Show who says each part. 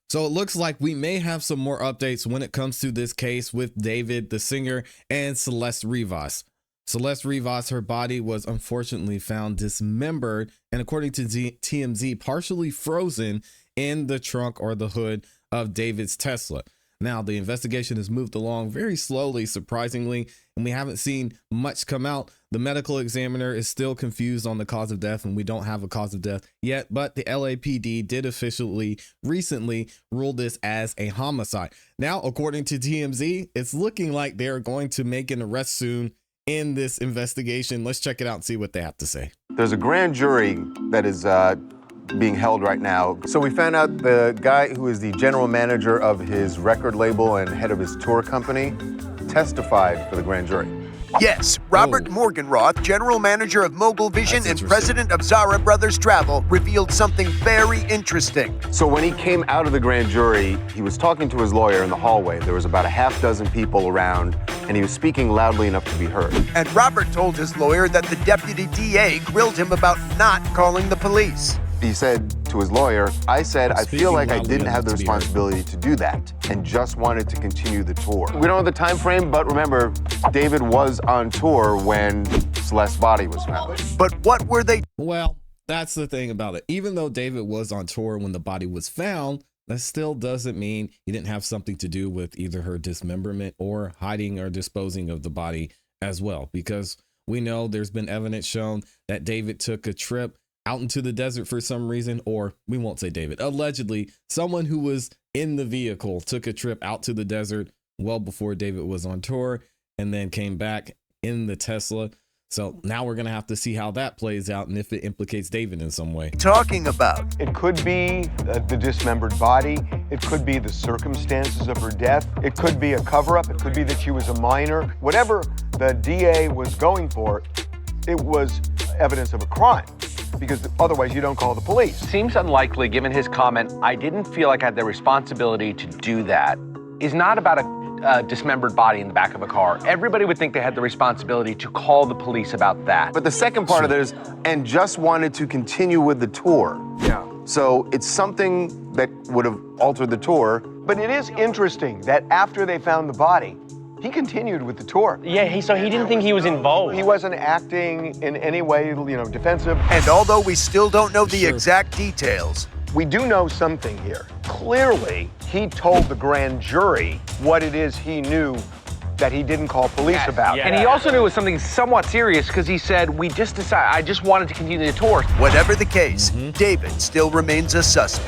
Speaker 1: So it looks like we may have some more updates when it comes to this case with David, the singer, and Celeste Rivas. Celeste Rivas, her body was unfortunately found dismembered and, according to TMZ, partially frozen in the trunk or the hood of David's Tesla. Now, the investigation has moved along very slowly, surprisingly, and we haven't seen much come out. The medical examiner is still confused on the cause of death, and we don't have a cause of death yet, but the LAPD did officially recently rule this as a homicide. Now, according to TMZ, it's looking like they're going to make an arrest soon in this investigation. Let's check it out and see what they have to say.
Speaker 2: There's a grand jury that is being held right now. So we found out the guy who is the general manager of his record label and head of his tour company testified for the grand jury.
Speaker 3: Yes, Robert Morgenroth, general manager of Mogul Vision and president of Zara Brothers Travel, revealed something very interesting.
Speaker 2: So when he came out of the grand jury, he was talking to his lawyer in the hallway. There was about a half dozen people around, and he was speaking loudly enough to be heard.
Speaker 3: And Robert told his lawyer that the deputy DA grilled him about not calling the police.
Speaker 2: He said to his lawyer, I said, I feel like I didn't have the responsibility to do that and just wanted to continue the tour. We don't have the time frame, but remember, David was on tour when Celeste's body was found.
Speaker 3: But what were they?
Speaker 1: Well, that's the thing about it. Even though David was on tour when the body was found, that still doesn't mean he didn't have something to do with either her dismemberment or hiding or disposing of the body as well, because we know there's been evidence shown that David took a trip out into the desert for some reason, or we won't say David, allegedly someone who was in the vehicle took a trip out to the desert well before David was on tour and then came back in the Tesla. So now we're going to have to see how that plays out and if it implicates David in some way.
Speaker 3: Talking about
Speaker 4: it could be the dismembered body. It could be the circumstances of her death. It could be a cover-up. It could be that she was a minor. Whatever the DA was going for, it was evidence of a crime, because otherwise you don't call the police.
Speaker 5: Seems unlikely given his comment, I didn't feel like I had the responsibility to do that, is not about a dismembered body in the back of a car. Everybody would think they had the responsibility to call the police about that.
Speaker 2: But the second part of it is, and just wanted to continue with the tour.
Speaker 4: Yeah.
Speaker 2: So it's something that would have altered the tour.
Speaker 4: But it is interesting that after they found the body, he continued with the tour.
Speaker 6: Yeah, so he didn't think he was involved.
Speaker 4: He wasn't acting in any way, defensive.
Speaker 3: And although we still don't know the exact details,
Speaker 4: we do know something here. Clearly, he told the grand jury what it is he knew that he didn't call police about.
Speaker 5: And he also knew it was something somewhat serious because he said, I just wanted to continue the tour.
Speaker 3: whatever the case, David still remains a suspect.